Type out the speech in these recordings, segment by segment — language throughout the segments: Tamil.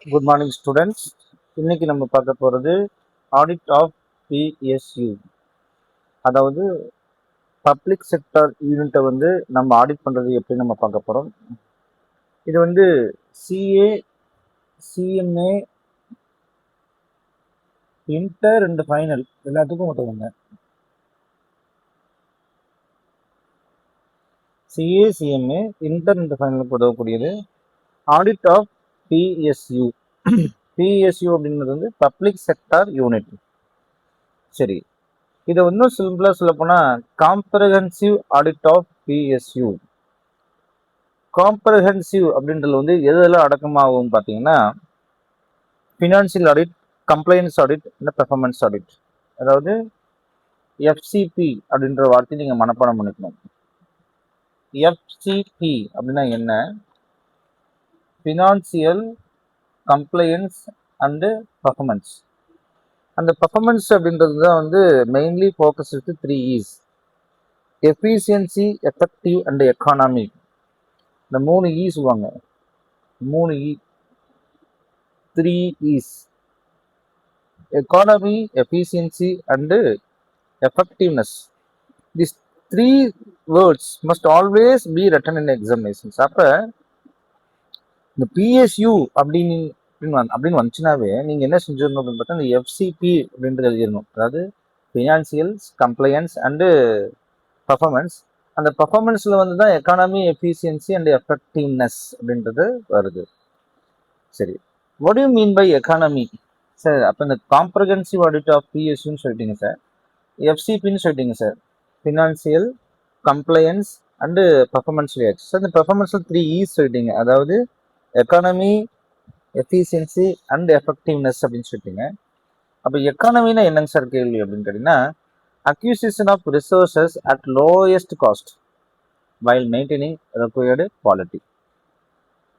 Good morning students. இன்னைக்கு நம்ம பார்க்க போகிறது ஆடிட் ஆஃப் பிஎஸ்யூ, அதாவது பப்ளிக் செக்டார் யூனிட்டை வந்து நம்ம ஆடிட் பண்ணுறது எப்படி நம்ம பார்க்க போகிறோம். இது வந்து CA, CMA, inter and final எல்லாத்துக்கும் ஒருத்தவங்க. சிஏ, சிஎம்ஏ, இன்டர் அண்ட் ஃபைனலுக்கு உதவக்கூடியது ஆடிட் ஆஃப் பிஎஸ்யூ. பிஎஸ்யூ அப்படின்றது வந்து பப்ளிக் செக்டார் யூனிட். சரி, இதை இன்னும் சிம்பிளாக சொல்ல போனால் comprehensive audit of PSU. Comprehensive அப்படின்றது வந்து எதெல்லாம் அடக்கமாகும் பார்த்தீங்கன்னா, ஃபினான்ஷியல் ஆடிட், கம்ப்ளைன்ஸ் ஆடிட், இந்த பெர்ஃபார்மன்ஸ் ஆடிட். அதாவது எஃப்சிபி அப்படின்ற வார்த்தையை நீங்கள் மனப்பாடம் பண்ணிக்கணும். எஃப்சிபி அப்படின்னா என்ன? Financial, compliance and performance. அந்த பெர்ஃபார்மன்ஸ் அப்படின்றது தான் வந்து mainly focus with 3 E's: efficiency, effective and economy. இந்த 3 E's வாங்க, 3 E, 3 E's: economy, efficiency and effectiveness. These 3 words must always be written in examinations. அப்ப இந்த பிஎஸ்யூ அப்படின்னு வந்துச்சுனாவே நீங்க என்ன செஞ்சிடணும் அப்படின்னு பார்த்தா இந்த எஃப்சிபி அப்படின்றது எழுதிடணும். அதாவது ஃபினான்சியல், கம்ப்ளையன்ஸ் அண்டு பர்ஃபார்மன்ஸ். அந்த பர்ஃபார்மன்ஸ்ல வந்து தான் எக்கானமி, எஃபிஷியன்சி அண்ட் எஃபெக்டிவ்னஸ் அப்படின்றது வருது. சரி, what do you mean by economy sir? அப்போ இந்த காம்ப்ரஹென்சிவ் ஆடிட் ஆஃப் பிஎஸ்யூன்னு சொல்லிட்டீங்க சார், எஃப்சிபின்னு சொல்லிட்டீங்க sir, financial, compliance and performance react sir. இந்த பர்ஃபார்மன்ஸில் 3 E's சொல்லிட்டீங்க, அதாவது எக்கானமி, எஃபிஷியன்சி அண்ட் எஃபெக்டிவ்னஸ் அப்படின்னு சொல்லிட்டீங்க. அப்போ எக்கானமினா என்னங்க சார் கேள்வி அப்படின்னு கேட்டிங்கன்னா, acquisition of resources at lowest cost while maintaining required quality.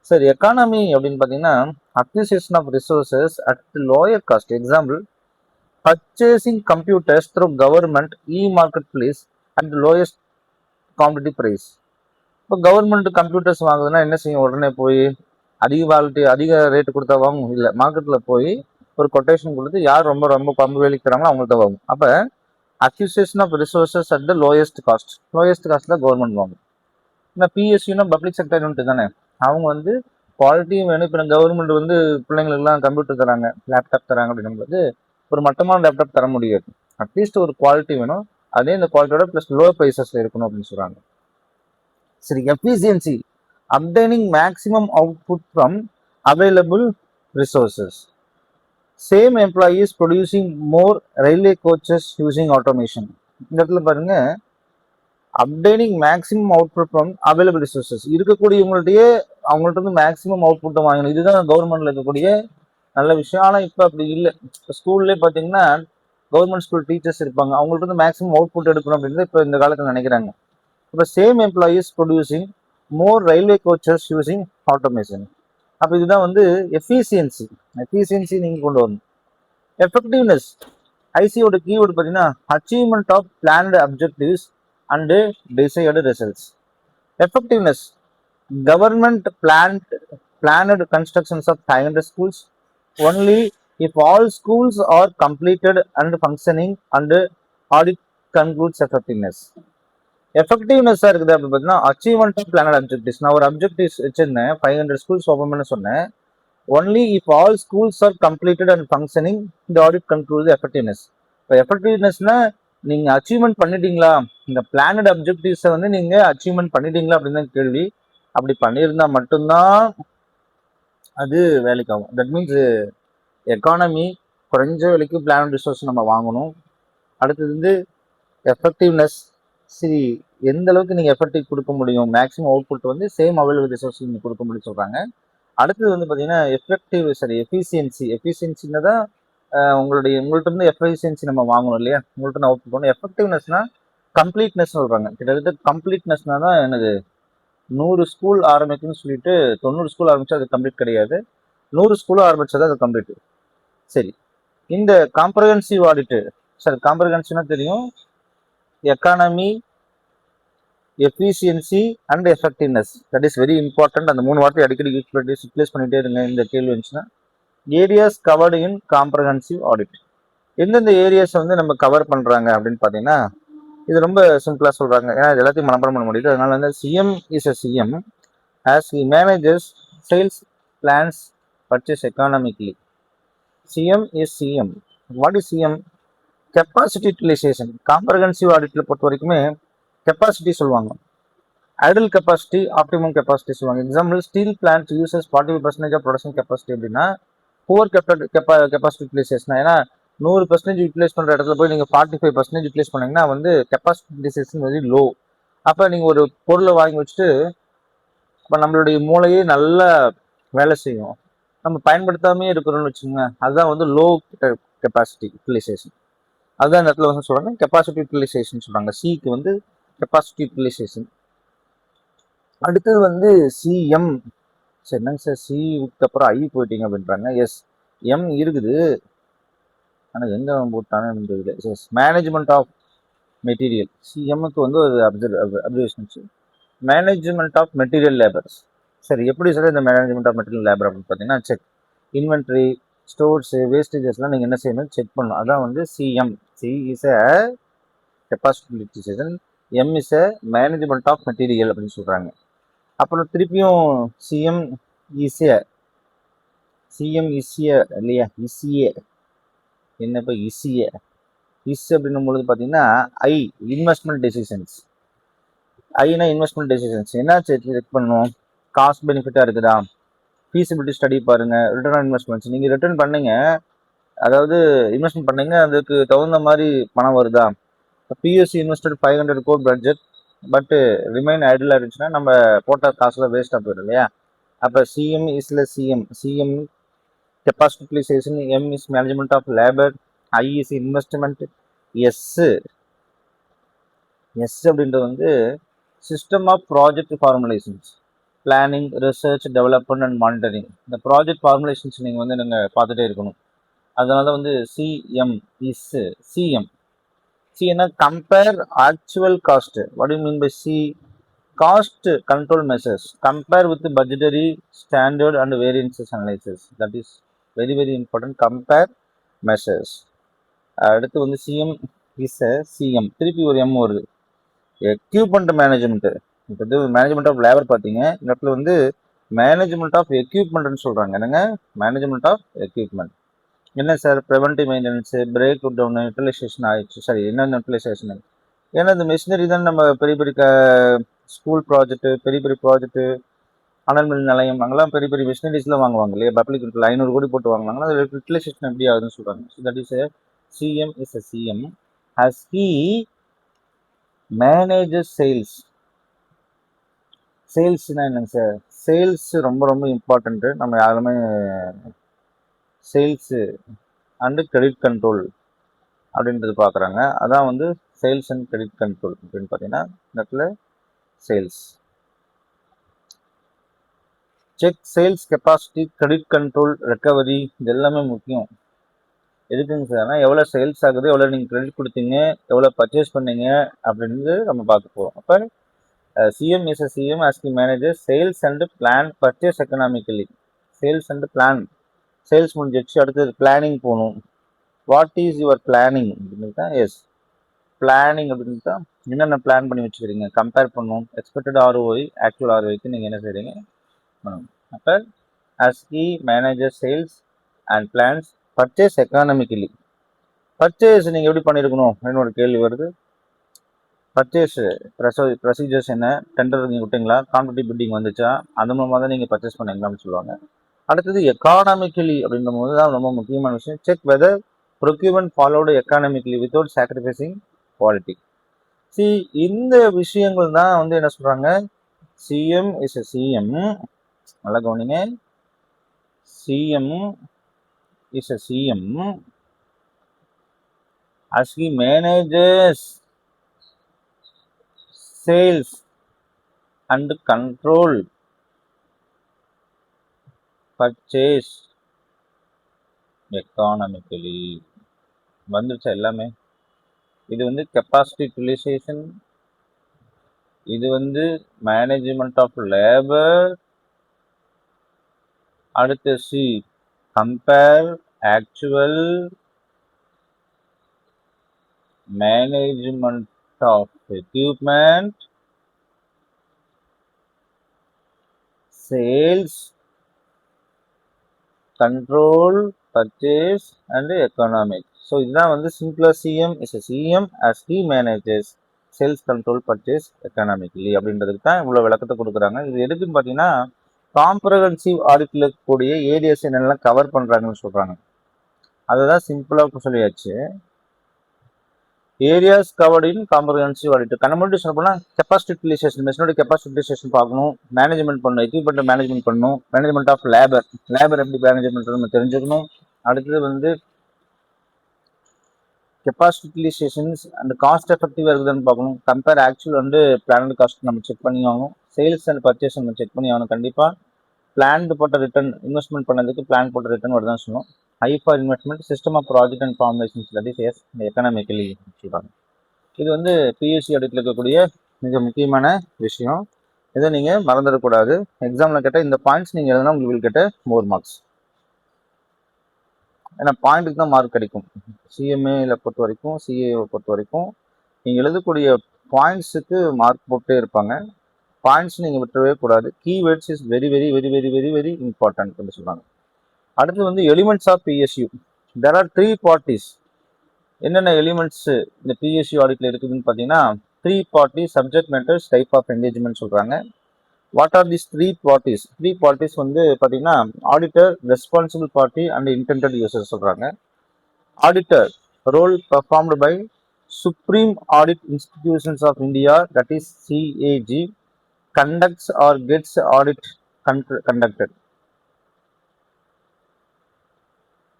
Sir economy அப்படின்னு பார்த்தீங்கன்னா acquisition of resources at lower cost. Example, purchasing computers through government e-marketplace at the lowest competitive price. இப்போ கவர்மெண்ட் கம்ப்யூட்டர்ஸ் வாங்குதுன்னா என்ன செய்யும்? உடனே போய் அதிக ரேட்டு கொடுத்தா வாங்கும்? இல்லை, மார்க்கெட்டில் போய் ஒரு கொட்டேஷன் கொடுத்து யார் ரொம்ப ரொம்ப கம்மி வேலைக்கு தராங்களோ அவங்கள்ட்ட வாங்கும். அப்போ acquisition of resources at the lowest cost தான் கவர்மெண்ட் வாங்கும். இந்த பிஎஸ்யூனா பப்ளிக் செக்டர் யூனிட் தானே, அவங்க வந்து குவாலிட்டியும் வேணும். இப்போ கவர்மெண்ட் வந்து பிள்ளைங்களுக்குலாம் கம்ப்யூட்டர் தராங்க, லேப்டாப் தராங்க அப்படின்னும்போது ஒரு மட்டமான லேப்டாப் தர முடியாது. அட்லீஸ்ட் ஒரு குவாலிட்டி வேணும், அதே இந்த குவாலிட்டியோட ப்ளஸ் லோ ப்ரைஸஸ்ல இருக்கணும் அப்படின்னு சொல்றாங்க. சரி, efficiency, obtaining maximum output from available resources. Same employees producing more railway coaches using automation. இந்த இடத்துல பாருங்க, obtaining maximum output from available resources. இருக்கக்கூடியவங்கள்ட்டயே அவங்கள்ட்ட வந்து மேக்ஸிமம் அவுட்புட்டை வாங்கணும். இதுதான் கவர்மெண்ட்ல இருக்கக்கூடிய நல்ல விஷயம். ஆனால் இப்போ அப்படி இல்லை. இப்போ ஸ்கூல்லே பார்த்தீங்கன்னா கவர்மெண்ட் ஸ்கூல் டீச்சர்ஸ் இருப்பாங்க, அவங்கள்ட்ட வந்து மேக்ஸிமம் அவுட்புட் எடுக்கணும் அப்படின்னு இப்போ இந்த காலத்தில் நினைக்கிறாங்க. இப்போ same employees producing more railway coaches using automation. அப்போ இதுதான் வந்து எஃபிஷியன்சி நீங்கள் கொண்டு வரணும். எஃபெக்டிவ்னஸ், ஐசியோட கீவேர்டு பார்த்தீங்கன்னா achievement of planned objectives and desired results. Effectiveness, government planned constructions of 500 schools only if all schools are completed and functioning and audit concludes effectiveness. எஃபெக்டிவ்னஸாக இருக்குது அப்படி பார்த்தீங்கன்னா அச்சீவ்மெண்ட் ஆஃப் பிளானட் அப்ஜெக்டிவ்ஸ். நான் ஒரு அப்ஜெக்டிவ்ஸ் வச்சிருந்தேன், 500 schools ஓப்பன் பண்ண சொன்னேன். Only if all schools are completed and functioning இந்த ஆடிட் கன்க்ளூட் எஃபெக்டிவ்னஸ். இப்போ எஃபெக்டிவ்னஸ்னா நீங்கள் அச்சீவ்மெண்ட் பண்ணிட்டீங்களா, இந்த பிளானட் அப்ஜெக்டிவ்ஸை வந்து நீங்கள் அச்சீவ்மெண்ட் பண்ணிட்டீங்களா அப்படின்னு தான் கேள்வி. அப்படி பண்ணியிருந்தா மட்டும்தான் அது வேலைக்கு ஆகும். தட் மீன்ஸ் எக்கானமி குறைஞ்ச விலைக்கு பிளானட் ரிசோர்ஸ் நம்ம வாங்கணும். அடுத்தது வந்து எஃபெக்டிவ்னஸ், சரி எந்த அளவுக்கு நீங்கள் எஃபெக்டிவ் கொடுக்க முடியும், மேக்ஸிமம் அவுட்புட் வந்து சேம் அவைலபிள் ரிசோர்ஸ் நீங்கள் கொடுக்க முடியும் சொல்கிறாங்க. அடுத்தது வந்து பார்த்தீங்கன்னா எஃபிஷியன்சின்னா தான் உங்கள்கிட்ட இருந்து எஃபிஷியன்சி நம்ம வாங்கணும் இல்லையா, உங்கள்கிட்ட அவுட்புட் பண்ணணும். எஃபெக்டிவ்னஸ்னா கம்ப்ளீட்னஸ் சொல்கிறாங்க. கிட்டத்தட்ட கம்ப்ளீட்னஸ்னா தான் எனக்கு 100 ஸ்கூல் ஆரம்பிக்குன்னு சொல்லிட்டு 90 ஸ்கூல் ஆரம்பிச்சா அது கம்ப்ளீட் கிடையாது, 100 ஸ்கூல் ஆரம்பிச்சா அது கம்ப்ளீட். சரி, இந்த காம்ப்ரஹென்சிவ் ஆடிட்டு சார், காம்ப்ரஹென்சிவ்னா தெரியும், economy, efficiency and effectiveness. That is very important. அந்த 3 வார்த்தை அடிக்கடி யூஸ் பண்ணிட்டு ரிப்ளேஸ் பண்ணிட்டே இருங்க இந்த கேள்வி வந்துச்சுன்னா. ஏரியாஸ் கவர்டு இன் காம்ப்ரஹென்சிவ் ஆடிட். எந்தெந்த ஏரியாஸ் வந்து நம்ம கவர் பண்றாங்க அப்படின்னு பார்த்தீங்கன்னா, இது ரொம்ப சிம்பிளா சொல்றாங்க. ஏன்னா இது எல்லாத்தையும் மனப்பாடம் பண்ண முடியுது. அதனால வந்து CM is a CM as he manages sales plans purchase economically. CM is CM. What is CM? Capacity utilisation. Comprehensive ஆடிட்ல பொறுத்த வரைக்குமே கெப்பாசிட்டி சொல்லுவாங்க. ஐடல் கெப்பாசிட்டி, ஆப்டிமம் கெப்பாசிட்டி சொல்லுவாங்க. Example, steel plant uses 45% of production capacity அப்படின்னா புவர் கெப்பாசிட்டி யூட்டிலைசேஷன். ஏன்னா 100% யூட்டிலைஸ் பண்ற இடத்துல போய் நீங்க 45% யூட்டிலைஸ் பண்ணீங்கன்னா வந்து கெப்பாசிட்டி யூட்டிலைசேஷன் வெரி லோ. அப்ப நீங்க ஒரு பொருளை வாங்கி வச்சுட்டு இப்போ நம்மளுடைய மூளையே நல்லா வேலை செய்யும், நம்ம பயன்படுத்தாமே இருக்கிறோம்னு வச்சுக்கோங்க, அதுதான் வந்து லோ கெப்பாசிட்டி யூட்டிலைசேஷன். அதுதான் இந்த இடத்துல வந்து சொல்றாங்க கெப்பாசிட்டி யூட்டிலைசேஷன் சொல்றாங்க. சிக்கு வந்து கெப்பாசிட்டி யூட்டிலைசேஷன். அடுத்தது வந்து சிஎம். சரி, என்னங்க சார் சிக்கு அப்புறம் ஐ போயிட்டீங்க அப்படின்றாங்க. எஸ், எம் இருக்குது, ஆனால் எங்க போட்டானு தெரியல. Yes, management of material. சிஎம்முக்கு வந்து ஒரு observation, management of material labours. சரி, எப்படி சார் இந்த மேனேஜ்மெண்ட் ஆஃப் மெட்டீரியல் லேபர் அப்படின்னு பார்த்தீங்கன்னா, செக் இன்வென்ட்ரி, ஸ்டோர்ஸு, வேஸ்டேஜஸ்லாம் நீங்கள் என்ன செய்யணும், செக் பண்ணணும். அதான் வந்து CM. C is a capacity utilisation, M is a management of material அப்படின்னு சொல்கிறாங்க. அப்புறம் திருப்பியும் சிஎம் இசிய, சிஎம் இசிய இல்லையா, இசிய என்னப்போ இசிய இஸ் அப்படின்னும் பொழுது பார்த்தீங்கன்னா ஐ இன்வெஸ்ட்மெண்ட் டெசிஷன்ஸ். ஐனா இன்வெஸ்ட்மெண்ட் டெசிஷன்ஸ். என்ன செக் பண்ணணும், காஸ்ட் பெனிஃபிட்டாக இருக்குதா, ஃபீஸிபிலிட்டி ஸ்டடி பாருங்க, ரிட்டர்ன் ஆன் இன்வெஸ்ட்மெண்ட்ஸ். நீங்கள் ரிட்டர்ன் பண்ணீங்க, அதாவது இன்வெஸ்ட்மெண்ட் பண்ணீங்க, அதுக்கு தகுந்த மாதிரி பணம் வருதா. PSC invested 500 crore budget, but remain idle இருந்துச்சுன்னா நம்ம போட்ட காசுல வேஸ்ட்டாக போயிடும் இல்லையா. அப்போ சிஎம் இஸ்ல CM, CM capacity utilisation, M is management of labour, I is investment, S S அப்படின்றது வந்து system of project formulations, planning, research, development and monitoring. இந்த ப்ராஜெக்ட் ஃபார்முலேஷன்ஸ் நீங்கள் வந்து நீங்கள் பார்த்துட்டே இருக்கணும். அதனால வந்து சிஎம் இஸ் சிஎம். சி என்ன, compare actual cost. What you mean by C? Cost control measures, compare with budgetary standard and variances analysis. That is very very important, compare measures. அடுத்து வந்து சிஎம் இஸ் சிஎம், திருப்பி ஒரு எம் வருது, எக்யூப்மெண்ட் மேனேஜ்மெண்ட். இப்போ வந்து மேனேஜ்மெண்ட் ஆஃப் லேபர் பார்த்தீங்க, இந்த இடத்துல வந்து மேனேஜ்மெண்ட் ஆஃப் எக்யூப்மெண்ட்னு சொல்கிறாங்க. என்னங்க, மேனேஜ்மெண்ட் ஆஃப் எக்யூப்மெண்ட். என்ன sir, preventive maintenance, break down, utilisation ஆயிடுச்சு. சரி, என்னென்ன யூட்டிலைசேஷன்? ஏன்னா இந்த மிஷினரி தான் நம்ம பெரிய பெரிய ஸ்கூல் ப்ராஜெக்ட்டு, பெரிய பெரிய ப்ராஜெக்ட்டு, அனல் மின் நிலையம், அங்கெல்லாம் பெரிய பெரிய மிஷினரிஸ்லாம் வாங்குவாங்க இல்லையா, பப்ளிக் 500 கோடி போட்டு வாங்கினாங்கன்னா அது யூட்டிலைசேஷன் எப்படி ஆகுதுன்னு சொல்கிறாங்க. So that is CM is a CM has he manages sales. சேல்ஸ்னா என்னங்க சார், சேல்ஸ் ரொம்ப ரொம்ப இம்பார்ட்டண்ட்டு. நம்ம யாருமே சேல்ஸு அண்டு கிரெடிட் கண்ட்ரோல் அப்படின்றது பார்க்குறாங்க. அதான் வந்து சேல்ஸ் அண்ட் கிரெடிட் கண்ட்ரோல் அப்படின்னு பார்த்தீங்கன்னா இந்த இடத்துல sales. Check sales capacity, credit control, recovery, இது எல்லாமே முக்கியம். எதுக்குங்க சார், ஆனால் எவ்வளோ சேல்ஸ் ஆகுது, எவ்வளோ நீங்கள் கிரெடிட் கொடுத்தீங்க, எவ்வளோ பர்ச்சேஸ் பண்ணீங்க அப்படின்றது நம்ம பார்க்க போகிறோம். அப்போ CM is a CM as he manager sales and plan purchase economically. Sales and plan, sales முடிஞ்சிடுச்சு, அடுத்தது பிளானிங் போகணும். வாட் இஸ் யுவர் பிளானிங் அப்படின்னு தான், எஸ் பிளானிங் அப்படின்னு தான் என்னென்ன பிளான் பண்ணி வச்சுக்கிறீங்க, கம்பேர் பண்ணணும். எக்ஸ்பெக்டட் ஆர்ஓஐ ஆக்சுவல் ஆர்ஓஐக்கு நீங்கள் என்ன செய்கிறீங்க பண்ணணும். அப்போ as he manages sales and plans purchase economically. Purchase நீங்கள் எப்படி பண்ணியிருக்கணும் அப்படின்னு ஒரு கேள்வி வருது. பர்ச்சேஸ் ப்ரொசீஜர்ஸ் என்ன, டெண்டர் நீங்கள் விட்டீங்களா, காம்படிட்டிவ் பிட்டிங் வந்துச்சா, அந்த மூலமாக தான் நீங்கள் பர்ச்சேஸ் பண்ணீங்களான்னு சொல்லுவாங்க. அடுத்தது எக்கானமிக்கலி அப்படின்ற போது தான் ரொம்ப முக்கியமான விஷயம். Check weather procurement followed economically without sacrificing quality. C, இந்த விஷயங்கள் தான் வந்து என்ன சொல்கிறாங்க, சிஎம் இஸ் எ சிஎம். நல்லா கவனிங்க, CM is a CM as he manages sales and control purchase economically. வந்துருச்சா எல்லாமே? இது வந்து கெப்பாசிட்டி யூட்டிலைசேஷன், இது வந்து மேனேஜ்மெண்ட் ஆஃப் லேபர், அடுத்த C compare actual management of equipment, sales, control, purchase and economic. So இதுதான் வந்து simpler CM is a CM as he manages sales, control, purchase economically அப்படின்றதுக்கு தான் இவ்வளவு விளக்கத்தை கொடுக்குறாங்க. இது எதுக்குன்னு பார்த்தீங்கன்னா காம்ப்ரஹென்சிவ் ஆடிட்ல கூடிய ஏரியாஸ் என்னெல்லாம் கவர் பண்றாங்கன்னு சொல்றாங்க. அதுதான் சிம்பிளா சொல்லியாச்சு. Areas covered in comprehensive audit. கண்ண சொல்ல போனால் கெப்பாசிட்டி யூட்டிலைசேஷன், மெஷினோட கெப்பாசிட்டி யூட்டிலைசேஷன் பார்க்கணும், மேனேஜ்மெண்ட் பண்ணணும், எக்யூப்மெண்ட் மேனேஜ்மெண்ட் பண்ணணும், மேனேஜ்மெண்ட் ஆஃப் லேபர், லேபர் எப்படி மேனேஜ்மெண்ட் நம்ம தெரிஞ்சுக்கணும். அடுத்தது வந்து கெப்பாசிட்டி யூட்டிலைசேஷன்ஸ் அண்ட் காஸ்ட் எஃபெக்டிவ் இருக்குதுன்னு பார்க்கணும். கம்பேர் ஆக்சுவல் வந்து பிளான்டு காஸ்ட் நம்ம செக் பண்ணி ஆகணும். சேல்ஸ் அண்ட் பர்ச்சேஸ் நம்ம செக் பண்ணி ஆகணும். கண்டிப்பாக பிளான் போட்ட ரிட்டர்ன், இன்வெஸ்ட்மெண்ட் பண்ணதுக்கு பிளான் போட்ட ரிட்டர்ன் வருதான் சொல்லணும். High for investment, system of project and formulations that is as economically சொல்றாங்க. இது வந்து பிஎஸ்சி ஆடிட்ல இருக்கக்கூடிய மிக முக்கியமான விஷயம். இதை நீங்க மறந்துடக்கூடாது. எக்ஸாம்ல கேட்ட இந்த பாயிண்ட்ஸ் நீங்க எழுதுனா உங்களுக்கு கேட்ட மோர் மார்க்ஸ். ஏன்னா பாயிண்ட்டுக்கு தான் மார்க் கிடைக்கும். சிஎம்ஏல பொறுத்த வரைக்கும், சிஏவை பொறுத்த வரைக்கும் நீங்க எழுதக்கூடிய பாயிண்ட்ஸுக்கு மார்க் போட்டே இருப்பாங்க. பாயிண்ட்ஸ் நீங்க விட்டுறவே கூடாது. Keywords is very very very very very very important அப்படின்னு சொல்றாங்க. அடுத்து வந்து elements of PSU. There are 3 parties. என்னென்ன எலிமெண்ட்ஸ் இந்த பிஎஸ்யூ ஆடிட்ல இருக்குதுன்னு பார்த்தீங்கன்னா 3 party subject matters type of engagement சொல்றாங்க. What are this 3 parties? 3 parties வந்து பார்த்தீங்கன்னா auditor, responsible party and intended user சொல்றாங்க. Auditor role performed by supreme audit institutions of India that is CAG conducts or gets audit conducted.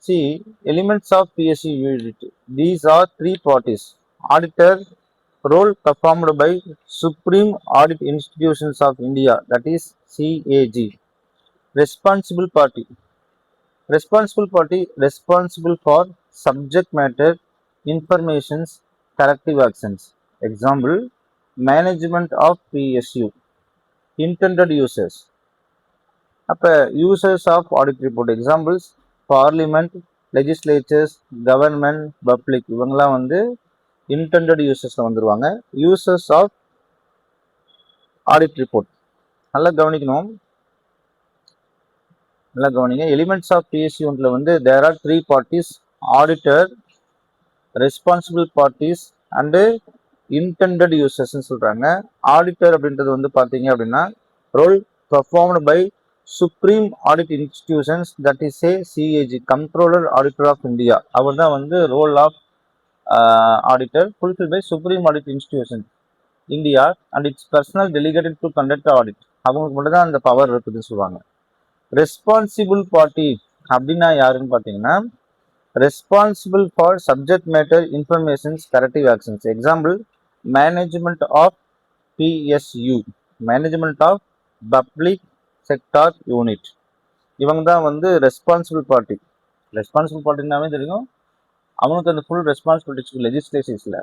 See, elements of PSU unit. These are 3 parties. Auditor role performed by Supreme Audit Institutions of India, that is CAG. Responsible party. Responsible party responsible for subject matter, informations, corrective actions. Example, management of PSU. Intended users. அப்போ users of audit report examples parliament, legislatures, government, public இவங்கெல்லாம் வந்து இன்டெண்டட் யூசர்ஸில் வந்துடுவாங்க. யூசர்ஸ் ஆஃப் ஆடிட் ரிப்போர்ட் நல்லா கவனிக்கணும், நல்லா கவனிங்க. எலிமெண்ட்ஸ் ஆஃப் பிஎஸ்சி ஒன்றில் வந்து there are 3 parties: auditor, responsible parties and intended யூசர்ஸ்ன்னு சொல்கிறாங்க. ஆடிட்டர் அப்படின்றது வந்து பார்த்தீங்க அப்படின்னா role performed by supreme audit institutions that is CAG, controller auditor of India. அவர் தான் வந்து role of auditor fulfil by supreme audit institution India and its personal delegated to conduct audit. அவங்களுக்கு மட்டும் தான் அந்த பவர் இருக்குதுன்னு சொல்லுவாங்க. ரெஸ்பான்சிபிள் பார்ட்டி அப்படின்னா யாருன்னு பார்த்தீங்கன்னா responsible for subject matter, informations, corrective actions. Example, management of PSU, management of public sector unit. இவங்க தான் வந்து ரெஸ்பான்சிபிள் பார்ட்டி. ரெஸ்பான்சிபிள் பார்ட்டினாவே தெரியும், அவனுக்கு அந்த ஃபுல் ரெஸ்பான்சிபிலிட்டிஸ் லெஜிஸ்லேஷன்ஸில்.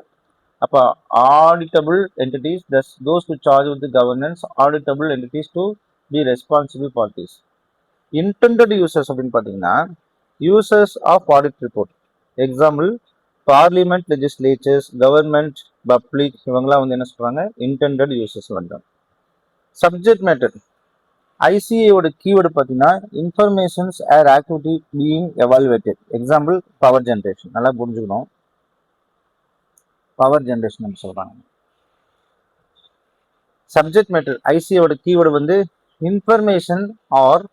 அப்போ auditable entities, those to charge with governance, auditable entities to the responsible parties. Intended users அப்படின்னு பார்த்தீங்கன்னா users of audit report. Example, parliament, legislatures, government, public இவங்கெல்லாம் வந்து என்ன சொல்கிறாங்க, இன்டெண்டட் யூசர்ஸ் வந்தாங்க. சப்ஜெக்ட் மேட்டர் ஐசிஏயோட கீவேர்டு பார்த்தீங்கன்னா informations or activity being evaluated. Example, power generation. நல்லா புரிஞ்சுக்கணும், பவர் ஜென்ரேஷன் சொல்றாங்க. சப்ஜெக்ட் மேட்டர் ஐசிஏயோட கீவேர்டு வந்து information R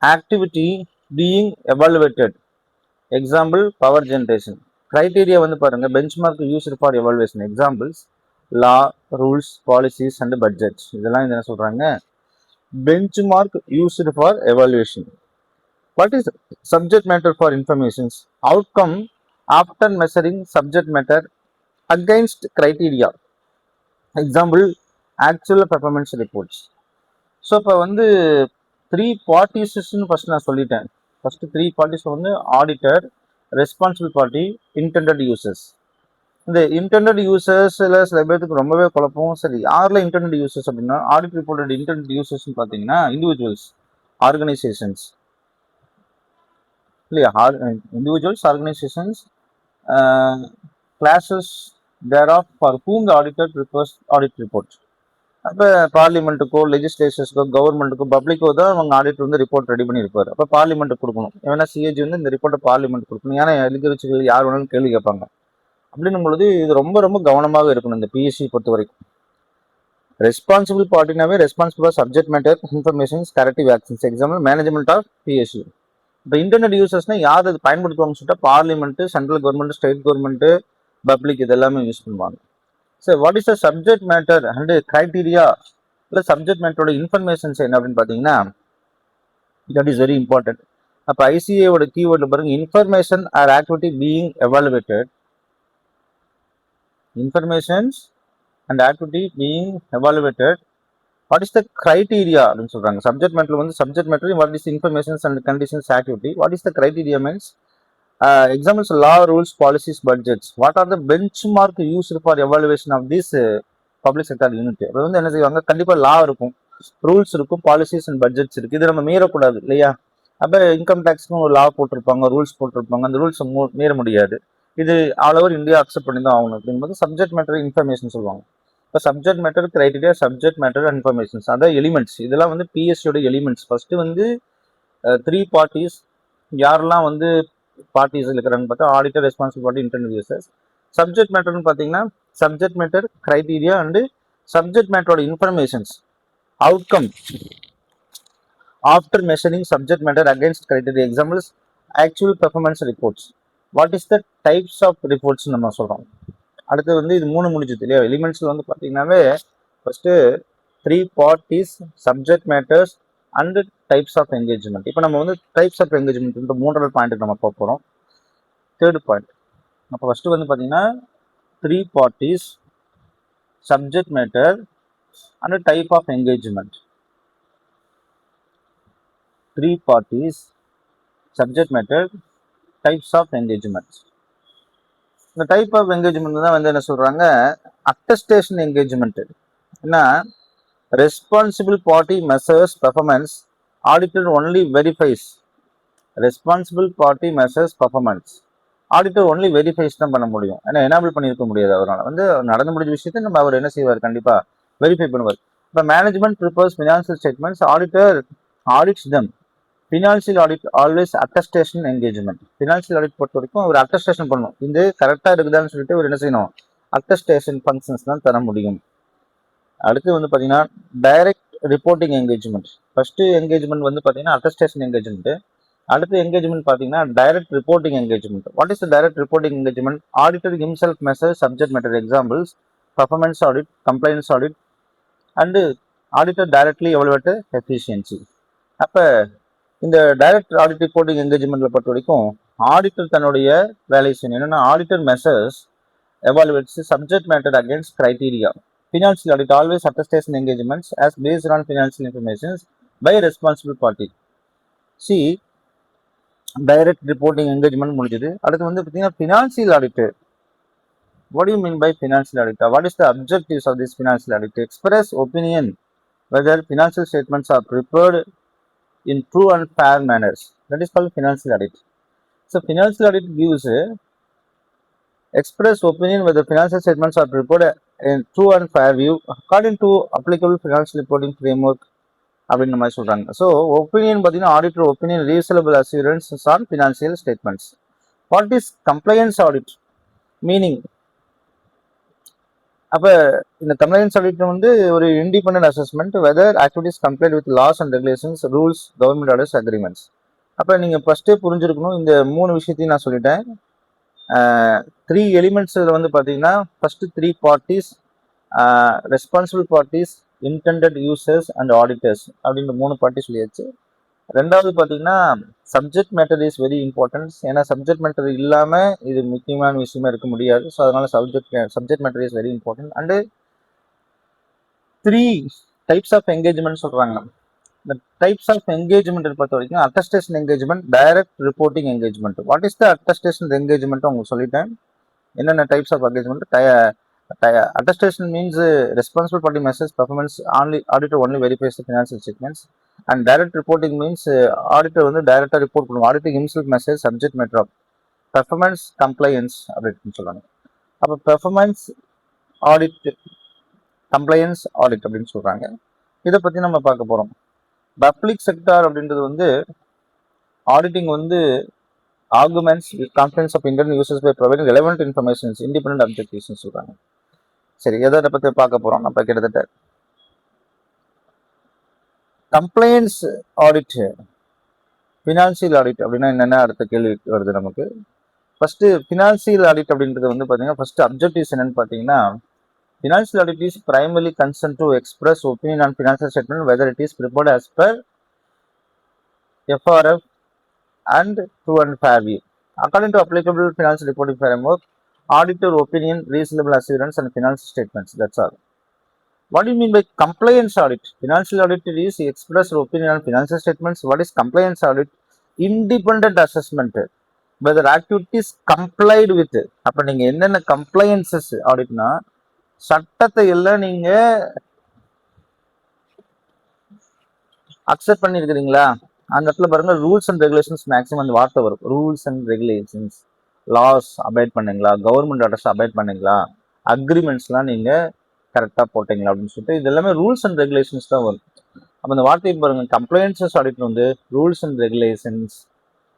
activity being evaluated. Example, power generation. Criteria வந்து பாருங்க, benchmark used for evaluation. Examples, law, rules, policies and budgets. இதெல்லாம் என்ன சொல்றாங்க, benchmark used for evaluation. What is subject matter for informations? Outcome after measuring subject matter against criteria. Example, actual performance reports. So இப்போ வந்து 3 பார்ட்டிஸ்ன்னு ஃபர்ஸ்ட் நான் சொல்லிட்டேன். ஃபர்ஸ்ட் 3 பார்ட்டிஸ் வந்து auditor, responsible party, intended users. இந்த இன்டெண்டட் யூசர்ஸ்ல சில பேருக்கு ரொம்பவே குழப்பம். சரி, யாரில் இன்டெண்டட் யூசர்ஸ் அப்படின்னா ஆடிட் ரிப்போர்ட்டட் இன்டெண்டட் யூசர்ஸ் பார்த்தீங்கன்னா இண்டிவிஜுவல்ஸ், ஆர்கனைசேஷன்ஸ், இல்லையா? Individuals, organisations, classes thereof for whom the auditor prepares audit report. அப்போ பார்லிமெண்ட்டுக்கோ, லெஜிஸ்லேச்சர்ஸ்க்கோ, கவர்மெண்ட்டுக்கோ, பப்ளிக்கோ தான் அவங்க ஆடிட்டர் வந்து ரிப்போர்ட் ரெடி பண்ணியிருப்பாரு. அப்போ பார்லிமெண்ட்டுக்கு கொடுக்கணும். ஏன்னா சிஏஜி வந்து இந்த ரிப்போர்ட்டை பார்லிமெண்ட் கொடுக்கணும். ஏன்னா எலிஜிபிலிட்டி யார் வேணாலும் கேள்வி கேட்பாங்க. அப்படின்னும் பொழுது இது ரொம்ப ரொம்ப கவனமாக இருக்கணும் இந்த பிஎஸ்சி பொறுத்த வரைக்கும். ரெஸ்பான்சிபிள் பார்ட்டினாவே responsible for subject matter informations corrective actions. Example management of PSC. இப்போ இன்டர்நெட் யூசர்ஸ்னா யார் அது பயன்படுத்துவாங்கன்னு சொல்லிட்டு parliament, central government, state government, public இது எல்லாமே யூஸ் பண்ணுவாங்க. So what is the subject matter and criteria இல்லை சப்ஜெக்ட் மேட்டரோட இன்ஃபர்மேஷன்ஸ் என்ன அப்படின்னு பார்த்தீங்கன்னா தட் இஸ் வெரி இம்பார்ட்டன்ட். அப்போ ஐசிஏவோட கீவேர்டில் பாருங்க, information R activity being evaluated, informations and activity being evaluated, what is the criteria அப்படின்னு சொல்றாங்க. சப்ஜெக்ட் மேட்டர் வந்து subject matter, what is informations and conditions activity, what is the criteria means examples law, rules, policies, budgets. What are the benchmark used for evaluation of this public sector unit? அது வந்து என்ன செய்வாங்க, கண்டிப்பா லா இருக்கும், ரூல்ஸ் இருக்கும், பாலிசிஸ் அண்ட் பட்ஜெட்ஸ் இருக்கு. இது நம்ம மீறக்கூடாது இல்லையா? அப்போ இன்கம் டேக்ஸ்க்கும் ஒரு லா போட்டிருப்பாங்க, ரூல்ஸ் போட்டிருப்பாங்க. அந்த ரூல்ஸ் மீற முடியாது. இது ஆல் ஓவர் இந்தியா அக்செப்ட் பண்ணி தான் ஆகணும். அப்படிங்கும்போது சப்ஜெக்ட் மேட்டர் இன்ஃபர்மேஷன் சொல்லுவாங்க. இப்போ subject matter, criteria, subject matter, informations, அதான் எலிமெண்ட்ஸ். இதெல்லாம் வந்து பிஎஸ்சியோட எலிமெண்ட்ஸ். ஃபர்ஸ்ட் வந்து 3 பார்ட்டிஸ். யாரெல்லாம் வந்து பார்ட்டிஸ் இருக்கிறான்னு பார்த்தா auditor, responsible party, internal users. Subject மேட்டர்னு பார்த்தீங்கன்னா subject matter, criteria and subject மேட்டரோட informations, outcome after measuring subject matter against criteria. Examples actual performance reports. What is the types of reports நம்ம சொல்கிறோம். அடுத்து வந்து இது 3 முடிஞ்சது இல்லையா? எலிமெண்ட்ஸில் வந்து பார்த்தீங்கன்னாவே first 3 parties, subject matters and types of engagement. இப்போ நம்ம வந்து டைப்ஸ் ஆஃப் என்கேஜ்மெண்ட் இந்த 3வது பாயிண்ட் நம்ம பார்க்க போகிறோம். 3rd point. அப்போ ஃபர்ஸ்ட் வந்து பார்த்தீங்கன்னா 3 parties, subject matter and type of engagement. 3 parties, subject matter, types of engagement. இந்த டைப் ஆஃப் என்கேஜ்மெண்ட் தான் வந்து என்ன சொல்றாங்க, அட்டஸ்டேஷன் என்கேஜ்மெண்ட். ஏன்னா responsible party measures performance, auditor only verifies. Responsible party measures performance, auditor only verifies தான் பண்ண முடியும். ஏன்னா எனேபிள் பண்ணியிருக்க முடியாது. அவரால் வந்து நடந்து முடிஞ்ச விஷயத்தை நம்ம அவர் என்ன செய்வார், கண்டிப்பா வெரிஃபை பண்ணுவார். இப்போ management prepares financial statements, auditor audits them. Financial audit always attestation engagement. Financial audit பொறுத்த வரைக்கும் அவர் அட்டஸ்டேஷன் பண்ணணும். இது கரெக்டாக இருக்குதான்னு சொல்லிட்டு அவர் என்ன செய்யணும், அட்டஸ்டேஷன் ஃபங்க்ஷன்ஸ் தான் தர முடியும். அடுத்து வந்து பார்த்தீங்கன்னா direct reporting engagement. First engagement வந்து பார்த்தீங்கன்னா அட்டஸ்டேஷன் என்கேஜ்மெண்ட். அடுத்து என்கேஜ்மெண்ட் பார்த்தீங்கன்னா direct reporting engagement. What is the direct reporting engagement? Auditor himself measures subject matter. Examples performance audit, compliance audit and auditor directly evaluate efficiency. அப்போ இந்த டைரக்ட் ஆடிட் ரிப்போர்ட்டிங் என்கேஜ்மெண்ட்ல பொறுத்த வரைக்கும் ஆடிட்டர் தன்னுடைய வேலை செய்யணும். என்னன்னா auditor measures evaluates subject matter against criteria. Financial audit always attestation engagements as based on financial information by responsible party. See, direct reporting engagement முடிஞ்சது. அடுத்து வந்து பார்த்தீங்கன்னா financial audit. What do you mean by financial audit? What is the objectives of this financial audit? Express opinion whether financial statements are prepared in true and fair manners. That is called financial audit. So financial audit gives express opinion whether financial statements are prepared in true and fair view according to applicable financial reporting framework அப்படின்ற மாதிரி சொல்றாங்க. ஸோ ஒப்பீனியன் பார்த்தீங்கன்னா auditor opinion reasonable assurance on financial statements. What is compliance audit meaning? அப்போ இந்த கம்ப்ளைன்ஸ் ஆடிட் வந்து ஒரு independent assessment whether activities compliant with laws and regulations, rules, government orders, agreements. அப்போ நீங்கள் ஃபர்ஸ்டே புரிஞ்சிருக்கணும். இந்த 3 விஷயத்தையும் நான் சொல்லிட்டேன். 3 எலிமெண்ட்ஸ் வந்து பார்த்தீங்கன்னா first 3 parties, responsible parties, intended users and auditors அப்படின்ற 3 பார்ட்டி சொல்லியாச்சு. 2வது பார்த்தீங்கன்னா subject matter is very important. ஏன்னா சப்ஜெக்ட் மேட்டர் இல்லாமல் இது முக்கியமான விஷயமா இருக்க முடியாது. ஸோ அதனால subject matter is very important. And 3 types of engagement சொல்றாங்க. இந்த டைப்ஸ் ஆஃப் என்கேஜ்மெண்ட் பொறுத்த வரைக்கும் attestation engagement, direct reporting engagement. What is the attestation engagement உங்களுக்கு சொல்லிட்டேன். என்னென்ன types of engagement? Attestation means responsible party measures performance. Only auditor only verifies the financial statements. And direct reporting means auditor வந்து டைரக்டா ரிப்போர்ட் பண்ணுவோம். Auditor himself measures subject matter of performance compliance அப்படின்னு சொல்லுவாங்க. அப்போ பெர்ஃபார்மன்ஸ் ஆடிட் கம்ப்ளையன்ஸ் ஆடிட் அப்படின்னு சொல்றாங்க. இதை பத்தி நம்ம பார்க்க போறோம். பப்ளிக் செக்டார் அப்படின்றது வந்து ஆடிட்டிங் வந்து arguments confidence of Indian users by providing relevant informations independent objectives சொல்றாங்க. சரி, எதை பத்தி பார்க்க போறோம் நம்ம கிட்டத்தட்ட கம்ப்ளைண்ட்ஸ் ஆடிட், ஃபினான்சியல் ஆடிட் அப்படின்னா என்னென்ன அடுத்த கேள்வி வருது நமக்கு. ஃபர்ஸ்ட் ஃபினான்சியல் ஆடிட் அப்படின்றது வந்து பார்த்தீங்கன்னா ஃபர்ஸ்ட் அப்ஜெக்டிவ்ஸ் என்னன்னு பார்த்தீங்கன்னா financial audit is primary concern to express opinion on financial statement whether it is prepared as per FRF and true and fair view. According to applicable financial reporting framework, auditor opinion, reasonable assurance and financial statements. That's all. What do you mean by compliance audit? Financial audit is express opinion on financial statements. What is compliance audit? Independent assessment whether activities complied with. அப்ப நீங்க என்னென்ன கம்ப்ளைன்சஸ் ஆடிட்னா சட்டத்தை எல்லாம் நீங்க அக்செப்ட் பண்ணிருக்கிறீங்களா, அந்த இடத்துல பாருங்க ரூல்ஸ் அண்ட் ரெகுலேஷன்ஸ் மேக்ஸிமம் அந்த வார்த்தை வரும். Rules and regulations, laws abide பண்ணீங்களா, கவர்மெண்ட் ஆர்டர்ஸ் அபைட் பண்ணீங்களா, அக்ரிமெண்ட்ஸ்லாம் நீங்க கரெக்டாக போட்டீங்களா அப்படின்னு சொல்லிட்டு இது எல்லாமே ரூல்ஸ் அண்ட் ரெகுலேஷன்ஸ் தான் வரும். அப்போ அந்த வார்த்தையை பாருங்க கம்ப்ளைண்ட்ஸஸ் ஆடிட் வந்து rules and regulations,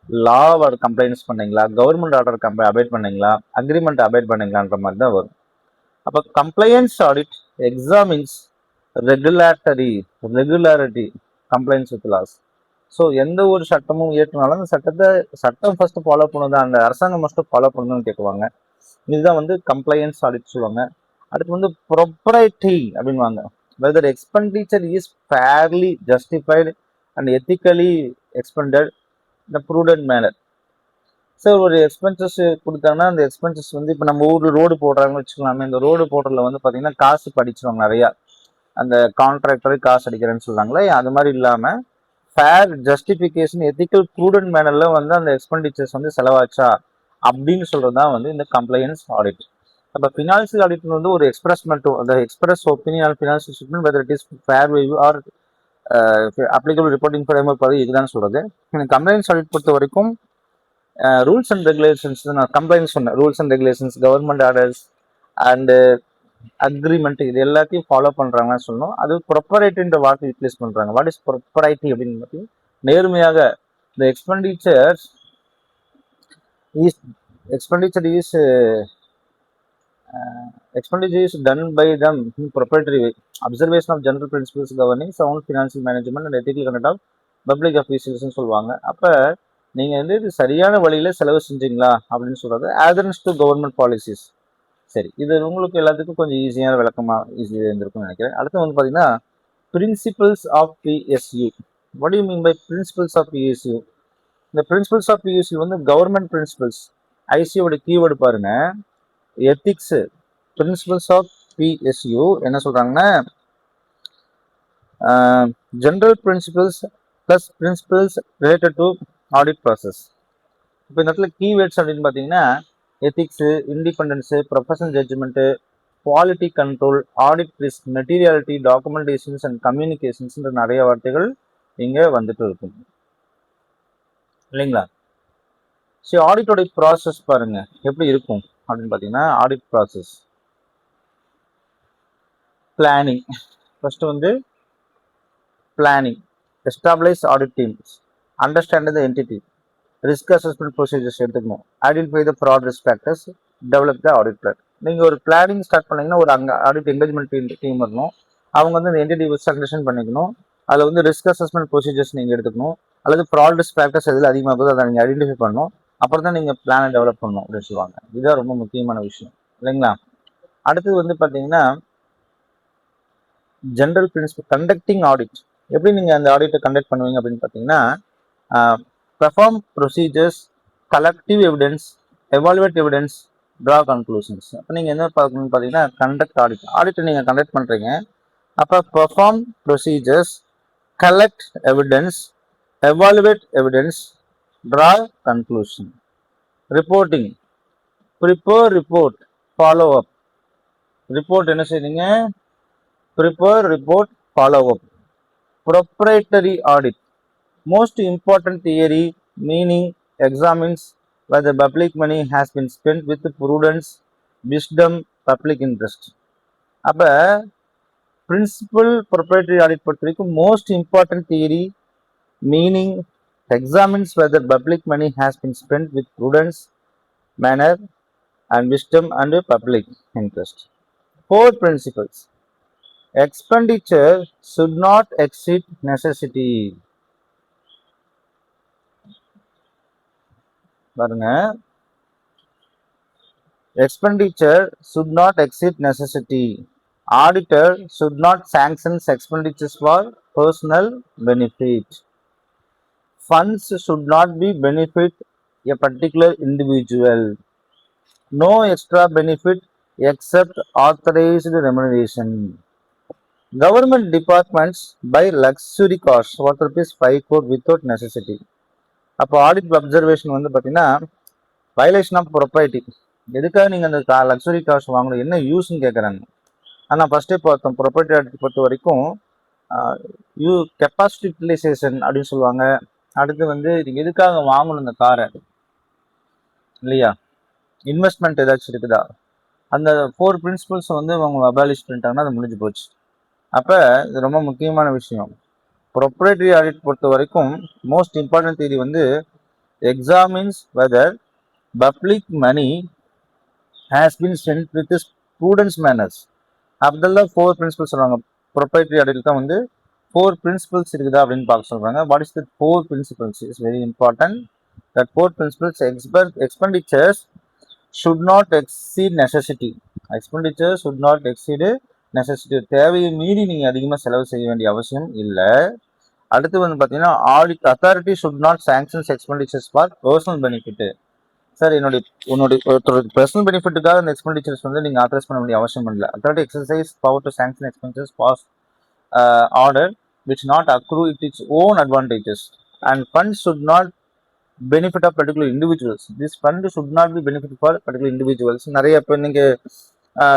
law complaints பண்ணீங்களா, கவர்மெண்ட் ஆர்டர் அபைட் பண்ணீங்களா, அக்ரிமெண்ட் அபைட் பண்ணீங்களான்ற மாதிரி தான் வரும். அப்போ compliance audit examines regularity complaints with laws. So எந்த ஒரு சட்டமும் இயற்றினாலும் அந்த சட்டம் ஃபர்ஸ்ட் ஃபாலோ பண்ணுதான், அந்த அரசாங்கம் ஃபர்ஸ்ட் ஃபாலோ பண்ணணும்னு கேட்குவாங்க. இதுதான் வந்து கம்ப்ளையன்ஸ் ஆடிட் சொல்லுவாங்க. அடுத்து வந்து ப்ரொப்ரைட்டி அப்படின்வாங்க. Whether expenditure is fairly justified and ethically expended இந்த ப்ரூடன்ட் மேனர். சார் ஒரு எக்ஸ்பென்சஸ் கொடுத்தாங்கன்னா அந்த எக்ஸ்பென்சஸ் வந்து இப்போ நம்ம ஊர் ரோடு போடுறாங்கன்னு வச்சுக்கலாமே, இந்த ரோடு போடுறதுல வந்து பார்த்தீங்கன்னா காசு படிச்சிருவாங்க நிறையா, அந்த கான்ட்ராக்டரை காசு அடிக்கிறேன்னு சொல்றாங்களே, அது மாதிரி இல்லாமல் ஃபேர் ஜஸ்டிஃபிகேஷன் எத்திக்கல் ப்ரூடன்ட் மேனர்ல வந்து அந்த எக்ஸ்பெண்டிச்சர்ஸ் வந்து செலவாச்சா அப்படின்னு சொல்றது தான் வந்து இந்த கம்ப்ளையன்ஸ் ஆடிட். அப்போ ஃபினான்சியல் ஆடிட் வந்து ஒரு எக்ஸ்பிரஸ்மெண்ட், அந்த express opinion financial statement whether it is fair value are applicable reporting framework பற்றி இதுதான் சொல்றது. எனக்கு கம்ப்ளைண்ட்ஸ் ஆடிட் பொறுத்த வரைக்கும் ரூல்ஸ் அண்ட் ரெகுலேஷன்ஸ் நான் கம்ப்ளைண்ட் சொன்னேன். Rules and regulations, government orders and agreement இது எல்லாத்தையும் ஃபாலோ பண்றாங்கன்னு சொல்லணும். அது ப்ரொப்பரைட்டின்ற வார்த்தை யூட்டிலைஸ் பண்றாங்க. வாட் இஸ் ப்ரொப்பரைட்டி அப்படின்னு பார்த்தீங்கன்னா நேர்மையாக இந்த expenditure is done by them in proprietary way. Observation of general principles governing sound financial management and ethical conduct of public officials சொல்லுவாங்க. அப்ப நீங்க வந்து இது சரியான வழியில செலவு செஞ்சீங்களா அப்படின்னு சொல்றது adherence to government policies. சரி, இது உங்களுக்கு எல்லாத்துக்கும் கொஞ்சம் ஈஸியான விளக்கமா ஈஸியாக இருந்திருக்கும்னு நினைக்கிறேன். அடுத்து வந்து பாத்தீங்கன்னா principles of PSU. What do you mean by principles of PSU? இந்த பிரின்சிபல்ஸ் ஆஃப் PSU வந்து கவர்மெண்ட் பிரின்சிபல்ஸ். ஐசியோட கீவேர்டு பாருங்க, எத்திக்ஸ். பிரின்சிபல்ஸ் ஆஃப் PSU என்ன சொல்றாங்கன்னா general principles plus principles related to audit process. இப்போ இந்த இடத்துல கீவேர்ட்ஸ் அப்படின்னு பார்த்தீங்கன்னா ethics, independence, professional judgment, quality control, audit risk, materiality, documentations and கம்யூனிகேஷன்ஸ்ன்ற நிறைய வார்த்தைகள் இங்கே வந்துட்டு இருக்கும் இல்லைங்களா? சரி, ஆடிட்டோட ப்ராசஸ் பாருங்க எப்படி இருக்கும் அப்படின்னு பார்த்தீங்கன்னா ஆடிட் ப்ராசஸ் பிளானிங். ஃபர்ஸ்ட் வந்து planning, establish audit teams, understand the entity, risk assessment procedures எடுத்துக்கணும், identify the fraud risk factors, develop the audit plan. நீங்கள் ஒரு பிளானிங் ஸ்டார்ட் பண்ணீங்கன்னா ஒரு அங்கே ஆடிட் என்கேஜ்மெண்ட் டீம் வரணும். அவங்க வந்து அந்த என்டிட்டி வச்சு அண்டர்ஸ்டாண்ட் பண்ணிக்கணும். அதில் வந்து ரிஸ்க் அசஸ்மெண்ட் ப்ரொசீஜர்ஸ் நீங்கள் எடுத்துக்கணும், அல்லது ஃப்ராட் ரிஸ்க் ஃபேக்டர்ஸ் எதில் அதிகமாக அதை நீங்கள் ஐடென்டிஃபை பண்ணணும். அப்புறம் தான் நீங்கள் பிளானை டெவலப் பண்ணணும் அப்படின்னு சொல்லுவாங்க. இதுதான் ரொம்ப முக்கியமான விஷயம் இல்லைங்களா? அடுத்தது வந்து பார்த்தீங்கன்னா ஜெனரல் பிரின்சிபல் கண்டக்டிங் ஆடிட். எப்படி நீங்கள் அந்த ஆடிட்டை கண்டக்ட் பண்ணுவீங்க அப்படின்னு பார்த்தீங்கன்னா perform procedures, collective evidence, evaluate evidence, draw conclusions. அப்போ நீங்கள் என்ன பார்க்கணும்னு பார்த்தீங்கன்னா கண்டக்ட் ஆடிட்டை நீங்கள் கண்டக்ட் பண்ணுறீங்க. அப்போ perform procedures, collect evidence, evaluate evidence, draw conclusion. Reporting, prepare report, follow up. Report என்ன செய்றீங்க? Prepare report, follow up. Proprietary audit, most important theory, meaning examines whether public money has been spent with prudence, wisdom, public interest. அப்ப பிரின்சிபல் ப்ரொப்ரைட்டரி ஆடிட் பொறுத்த வரைக்கும் most important theory, meaning, examines whether public money has been spent with prudence, manner and wisdom and public interest. Four principles. Expenditure should not exceed necessity. பாருங்க, expenditure should not exceed necessity. Auditor should not sanction expenditures for personal benefit. Funds should not be benefit a particular individual. No extra benefit except authorized remuneration. Government departments buy luxury cars worth ₹5 crore without necessity. அப்போ ஆடிட் அப்சர்வேஷன் வந்து பார்த்தீங்கன்னா வயலேஷன் ஆஃப் ப்ரொப்ரைட்டி. எதுக்காக நீங்கள் அந்த லக்ஸுரி கார்ஸ் வாங்கணும், என்ன யூஸ்ன்னு கேட்குறாங்க. ஆனால் ஃபர்ஸ்டே பார்த்தோம், ப்ரொப்ரைட்டரி ஆடிட் பொறுத்த வரைக்கும் கெப்பாசிட்டி யூட்டிலைசேஷன் அப்படின்னு சொல்லுவாங்க. அடுத்து வந்து நீங்கள் எதுக்காக வாங்கணும் இந்த காரை இல்லையா, இன்வெஸ்ட்மெண்ட் ஏதாச்சும் இருக்குதா, அந்த 4 பிரின்சிபல்ஸ் வந்து அவங்க அபாலிஷ் பண்ணிட்டாங்கன்னா அது முடிஞ்சு போச்சு. அப்போ இது ரொம்ப முக்கியமான விஷயம். ப்ரொப்ரைட்டரி ஆடிட் பொறுத்த வரைக்கும் மோஸ்ட் இம்பார்ட்டன்ட் தியரி வந்து examines whether public money has been spent with students manners. அதெல்லாம் 4 பிரின்சிபல்ஸ் சொல்றாங்க. ப்ரொப்ரைட்டரி ஆடிட் தான் வந்து 4 பிரின்சிபல்ஸ் இருக்குதா அப்படின்னு பார்க்க சொல்றாங்க. What is the 4 principles is very important. That 4 principles: expenditures should not exceed necessity. Expenditure should not exceed necessity. தேவையை மீறி நீங்க அதிகமாக செலவு செய்ய வேண்டிய அவசியம் இல்லை. அடுத்து வந்து பார்த்தீங்கன்னா audit authority should not sanction expenditures for personal benefit. Sir உன்னுடைய பர்சனல் பெனிஃபிட்டுக்காக அந்த எக்ஸ்பெண்டிச்சர்ஸ் வந்து நீங்கள் ஆத்தரைஸ் பண்ண வேண்டிய அவசியம் இல்லை. Authority exercise power to sanction expenses pass order which not accrue it its own advantages and funds should not benefit of particular individuals. This fund should not be benefit for particular individuals. நிறைய இப்போ நீங்கள்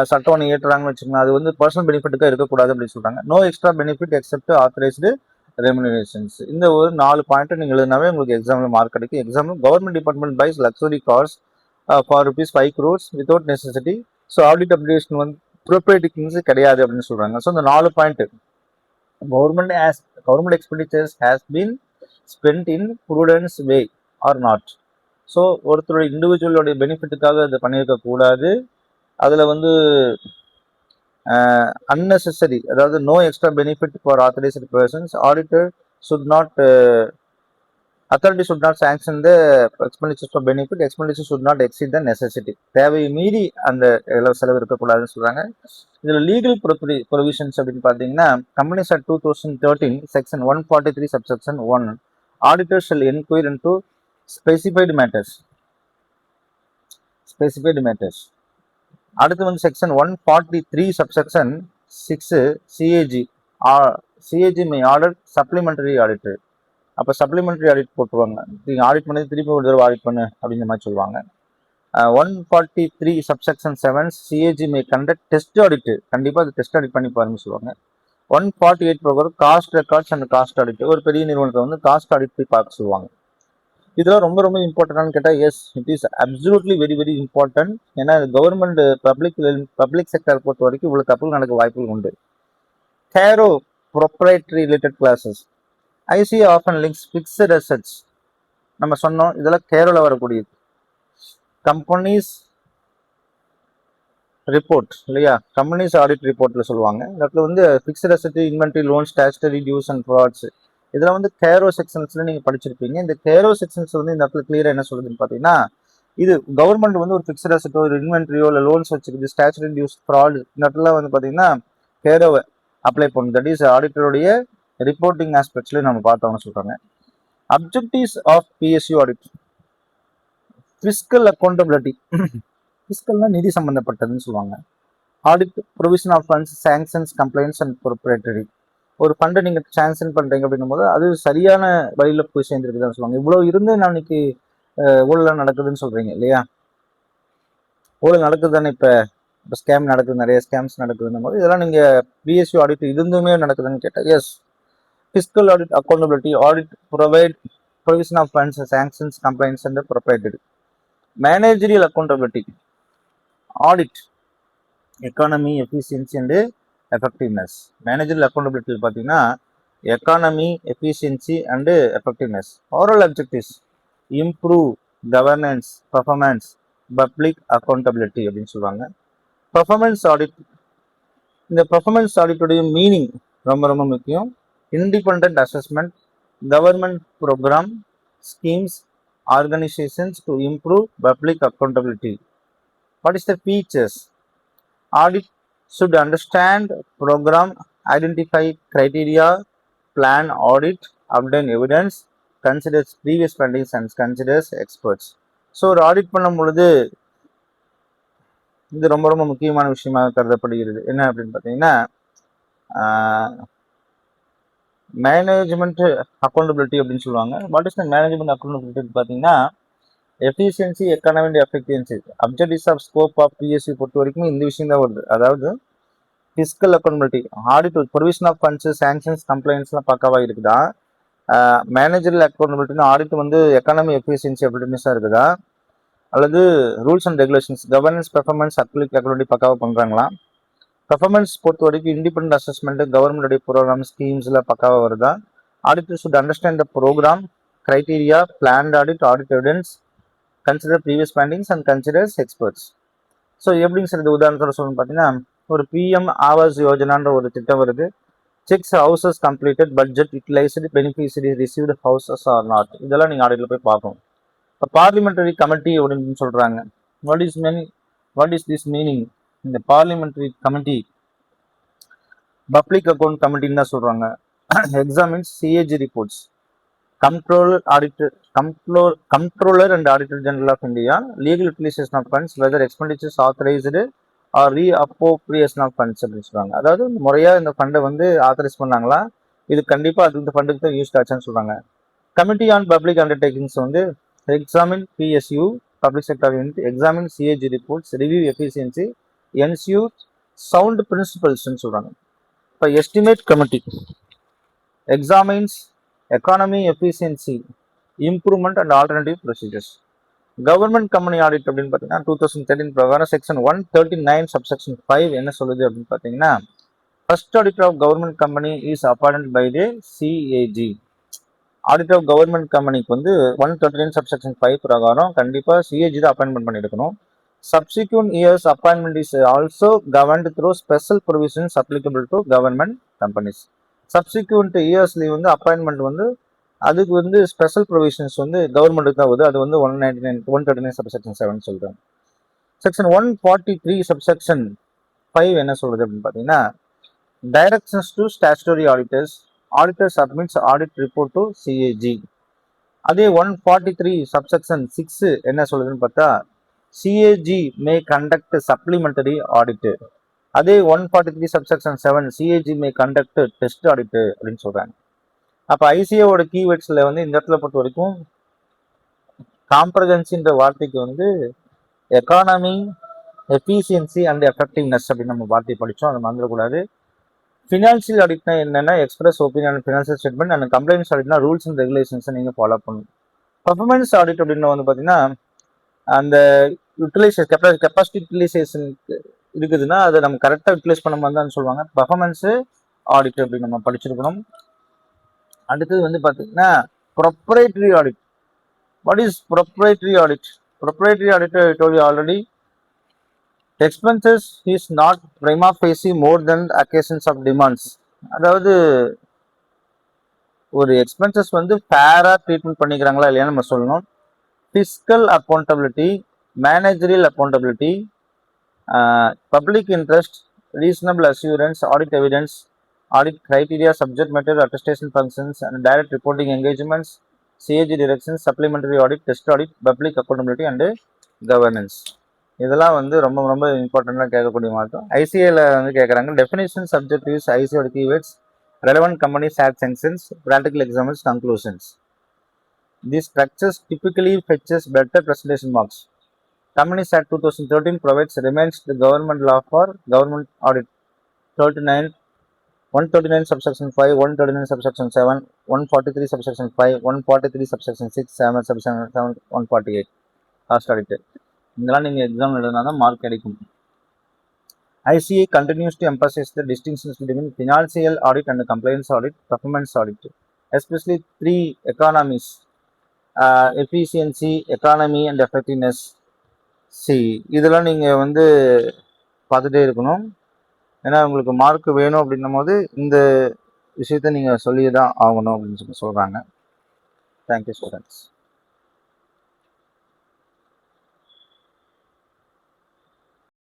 சட்டம் ஒன்று ஏற்றுறாங்கன்னு வச்சுக்கோங்க, அது வந்து பர்சனல் பெனிஃபிட்டுக்காக இருக்கக்கூடாது அப்படின்னு சொல்கிறாங்க. No extra benefit except authorised remunerations. இந்த ஒரு 4 பாயிண்ட் நீங்கள் எழுதினாவே உங்களுக்கு எக்ஸாமில் மார்க் கிடைக்கும். Example, government department buys luxury cars for ₹5 crore without necessity. So audit updation வந்து ப்ரொப்ரைட்டரி திங்ஸ் கிடையாது அப்படின்னு சொல்கிறாங்க. ஸோ இந்த 4 point government expenditures has been spend in prudence way are not. So ஒருத்தருடைய இண்டிவிஜுவலுடைய பெனிஃபிட்டுக்காக இதை பண்ணியிருக்க கூடாது. அதில் வந்து unnecessary, அதாவது no extra benefit for authorized persons. Auditor should not authority should not sanction the expenditures for benefit. Expenditure should not exceed the necessity. தேவையை மீறி அந்த செலவு இருக்கக்கூடாதுன்னு சொல்றாங்க. இதுல லீகல் ப்ரொவிஷன்ஸ் அப்படின்னு பார்த்தீங்கன்னா companies act 2013 section 143 subsection 1 auditor shall enquire into specified matters. அடுத்து வந்து செக்ஷன் 143 சப்செக்ஷன் 6 சிஏஜி மே ஆர்டர் சப்ளிமெண்டரி ஆடிட்டர். அப்போ சப்ளிமெண்டரி ஆடிட் போட்டுருவாங்க, நீங்கள் ஆடிட் பண்ணி திருப்பி ஒரு தடவை ஆடிட் பண்ணு அப்படிங்கிற மாதிரி சொல்லுவாங்க. 143 subsection 7 CAG may conduct test audit. கண்டிப்பாக அது டெஸ்ட் ஆடிட் பண்ணி பாருங்க சொல்லுவாங்க. 148 program cost records and cost audit. ஒரு பெரிய நிறுவனத்தை வந்து காஸ்ட் ஆடிட் போய் பார்க்க சொல்லுவாங்க. இதெல்லாம் ரொம்ப ரொம்ப இம்பார்ட்டன்டானு கேட்டால் yes, it is absolutely very very important. ஏன்னா கவர்மெண்ட் பப்ளிக் செக்டர் பொறுத்த வரைக்கும் இவ்வளோ தப்புகள் நடக்க வாய்ப்புகள் உண்டு. CARO proprietary related clauses. IC often links fixed assets நம்ம சொன்னோம், இதெல்லாம் கேரோவில் வரக்கூடியது. கம்பெனிஸ் ரிப்போர்ட் இல்லையா, கம்பெனிஸ் ஆடிட் ரிப்போர்ட்ல சொல்லுவாங்க. இடத்துல வந்து fixed asset, inventory, loan, statutory dues and frauds, இதெல்லாம் வந்து கேரோ செக்ஷன்ஸ்ல நீங்க படிச்சிருப்பீங்க. இந்த கேரோ செக்ஷன்ஸ் வந்து இந்த இடத்துல கிளியரா என்ன சொல்லுதுன்னு பாத்தீங்கன்னா, இது கவர்மெண்ட் வந்து ஒரு ஃபிக்ஸட் அசெட்டோ, ஒரு இன்வென்ட்ரியோ இல்லை லோன்ஸ் வச்சுக்குது, ஸ்டாச்சுட்டரி டியூஸ், ஃப்ராட், இந்த இடத்துல வந்து பாத்தீங்கன்னா கேரோவை அப்ளை பண்ணும். தட் இஸ் ஆடிட்டருடைய ரிப்போர்ட்டிங் ஆஸ்பெக்ட்ஸ்ல நம்ம பார்த்தோம்னு சொல்றாங்க. Objectives of PSU audit. Fiscal accountability. ஃபிஸ்கல்னா நிதி சம்பந்தப்பட்டதுன்னு சொல்லுவாங்க. Audit provision of funds, sanctions, complaints and proprietary. ஒரு ஃபண்டை நீங்கள் சாங்ஷன் பண்ணுறீங்க அப்படின்னும் போது அது சரியான வழியில் போய் சேர்ந்துருக்குதான் சொல்லுவாங்க. இவ்வளோ இருந்து நான் இன்னைக்கு ஊழல் நடக்குதுன்னு சொல்கிறீங்க இல்லையா, ஊழல் நடக்குது தானே இப்போ இப்போ ஸ்கேம் நடக்குது, நிறைய ஸ்கேம்ஸ் நடக்குதுன்னும் போது இதெல்லாம் நீங்கள் பிஎஸ்யூ ஆடிட் இருந்துமே நடக்குதுன்னு கேட்டால் yes. Fiscal audit, accountability audit provide provision of funds, sanctions, complaints and proprietary. Managerial accountability audit economy, efficiency and effectiveness. Managerial அக்கௌண்டபிலிட்டியில் பார்த்தீங்கன்னா economy, efficiency and effectiveness. Overall objectives improve governance, performance, public accountability அப்படின்னு சொல்லுவாங்க. பர்ஃபார்மன்ஸ் ஆடிட், இந்த பர்ஃபார்மன்ஸ் ஆடிட்டுடைய மீனிங் ரொம்ப ரொம்ப முக்கியம். Independent assessment, government programme, schemes, organisations to improve public accountability. What is the features? Audit should understand program, identify criteria, plan audit, obtain evidence, considers previous findings and considers experts. So ஒரு ஆடிட் பண்ணும் பொழுது இது ரொம்ப ரொம்ப முக்கியமான விஷயமாக கருதப்படுகிறது. என்ன அப்படின்னு பார்த்தீங்கன்னா மேனேஜ்மெண்ட் அக்கௌண்டபிலிட்டி அப்படின்னு சொல்லுவாங்க. What is the management accountability பார்த்தீங்கன்னா efficiency, economy and effectiveness. Objectives of scope of PSC பொறுத்த வரைக்கும் இந்த விஷயம் தான் வருது. அதாவது fiscal accountability audit, provision of funds, sanctions, கம்ப்ளைண்ட்ஸ்லாம் பக்காவாக இருக்குதா. மேனேஜரியல் அக்கௌண்டபிலிட்டின்னு ஆடிட் வந்து எக்கானமி, எஃபிஷியன்சி எஃபெக்டிவ்னஸாக இருக்குதா, அல்லது rules and regulations, governance, performance, accountability பக்காவாக பண்ணுறாங்களா. பெர்ஃபார்மன்ஸ் பொறுத்த வரைக்கும் இண்டிபெண்ட் அசஸ்மெண்ட், கவர்மெண்ட் ப்ரோக்ராம், ஸ்கீம்ஸில் பக்காவாக வருதா. Auditor should understand the programme, criteria, plant audit, audit evidence, consider previous findings and considers experts. So எப்படின்னு சொல்றது உதாரணத்தோட சொல்லணும்னு பார்த்தீங்கன்னா ஒரு பிஎம் ஆவாஸ் யோஜனான்ற ஒரு திட்டம் வருது. Six houses completed, budget utilised, beneficiary received houses are not. இதெல்லாம் நீங்கள் ஆடிட்டில் போய் பார்க்கணும். இப்போ பார்லிமெண்டரி கமிட்டி அப்படின்னு சொல்கிறாங்க. What is this meaning? இந்த பார்லிமெண்டரி கமிட்டி பப்ளிக் அக்கௌண்ட் கமிட்டின்னு தான் சொல்கிறாங்க. Examines CAG reports, Comptroller and Auditor General of India, legal utilization of funds, whether expenditures authorized or reappropriation of funds அப்படின்னு சொல்றாங்க. அதாவது முறையா இந்த ஃபண்டை வந்து ஆத்தரைஸ் பண்ணாங்களா, இது கண்டிப்பா அது இந்த ஃபண்டுக்கு தான் யூஸ் ஆச்சுன்னு சொல்றாங்க. கமிட்டி ஆன் பப்ளிக் அண்டர்டேக்கிங்ஸ் வந்து examine PSU, public sector unit, examine CAG reports, review efficiency, ensure sound பிரின்சிபல்ஸ்ன்னு சொல்றாங்க. இப்போ estimate committee examines economy, efficiency, improvement and alternative procedures. Government company audit அப்படின்னு பார்த்தீங்கன்னா 2013 பிரகாரம் செக்ஷன் 139 சப்செக்ஷன் 5 என்ன சொல்லுது அப்படின்னு பார்த்தீங்கன்னா first auditor of government company is appointed by the CAG. Auditor of government கம்பெனிக்கு வந்து 139 சப்செக்ஷன் 5 பிரகாரம் கண்டிப்பாக சிஏஜி தான் அப்பாயின்மெண்ட் பண்ணியிருக்கணும். Subsequent years appointment is also governed through special provisions applicable to government companies. Subsequent yearsல வந்து அப்பாயின்மெண்ட் வந்து அதுக்கு வந்து ஸ்பெஷல் ப்ரொவிஷன்ஸ் வந்து கவர்மெண்ட்டுக்கு தான் வருது. அது வந்து 139 சப்செக்ஷன் 7 சொல்றாங்க. செக்ஷன் 143 சப்செக்ஷன் 5 என்ன சொல்றது அப்படின்னு பார்த்தீங்கன்னா directions to statutory auditors, auditor submits audit report to CAG. அதே 143 சப்செக்ஷன் 6 என்ன சொல்லுதுன்னு பார்த்தா CAG may conduct supplementary audit. அதே 143 subsection 7 CAG may conduct test audit அப்படின்னு சொல்றாங்க. அப்போ ஐசிஏவோட கீவேர்ட்ஸ்ல வந்து இந்த இடத்துல பொறுத்த வரைக்கும் காம்ப்ரஹென்சின்ற வார்த்தைக்கு வந்து எக்கானமி, எஃபிஷியன்சி அண்ட் எஃபெக்டிவ்னஸ் அப்படின்னு நம்ம வார்த்தை படித்தோம், அதை மறந்துடக்கூடாது. ஃபினான்ஷியல் ஆடிட்னா என்னன்னா express opinion financial statement, and complaints ஆடிட்னா ரூல்ஸ் அண்ட் ரெகுலேஷன்ஸை நீங்கள் ஃபாலோ பண்ணணும். பர்ஃபார்மன்ஸ் ஆடிட் அப்படின்னு வந்து பார்த்தீங்கன்னா அந்த கெப்பாசிட்டி யூட்டிலைசேஷன் இருக்குதுன்னா அதை நம்ம கரெக்டாக யூட்டிலைஸ் பண்ண மாதிரி தான் சொல்லுவாங்க. பர்ஃபார்மன்ஸ் ஆடிட் அப்படின்னு நம்ம படிச்சிருக்கணும். அடுத்தது வந்து பார்த்தீங்கன்னா proprietary audit. What is proprietary audit? Proprietary audit I told you already. Expenses is not prima facie more than occasions of demands. அதாவது ஒரு எக்ஸ்பென்சஸ் வந்து ஃபேராக ட்ரீட்மெண்ட் பண்ணிக்கிறாங்களா இல்லையா நம்ம சொல்லணும். Fiscal accountability, managerial accountability, public interest, reasonable assurance, audit evidence, audit criteria, subject matter attestation functions, and direct reporting engagements, CAG directions, supplementary audit, test audit, public accountability and governance. இதெல்லாம் வந்து ரொம்ப ரொம்ப இம்பார்ட்டண்டாக கேட்கக்கூடிய மாதிரி. ஐசிஏல வந்து கேட்குறாங்க டெஃபினேஷன், சப்ஜெக்டிவ்ஸ், ஐசியோட keywords, relevant company act sanctions, practical examples, conclusions. These structures typically fetches better presentation marks. Companies Act 2013 provides remains the government law for government audit. 39 139 subsection 5, 139 subsection 7, 143 subsection 5, 143 subsection 6, 7 subsection 7, 148 cost audit. இதெல்லாம் நீங்கள் எக்ஸாம் எழுதுனா தான் மார்க் கிடைக்கும். ICA continues to emphasize the distinctions between financial audit and compliance audit, performance audit, especially three economies, efficiency, economy and effectiveness. இதெல்லாம் நீங்கள் வந்து பார்த்துட்டே இருக்கணும். ஏன்னா உங்களுக்கு மார்க் வேணும் அப்படின்னும் போது இந்த விஷயத்த நீங்கள் சொல்லி தான் ஆகணும் அப்படின்னு சொல்கிறாங்க. Thank you students.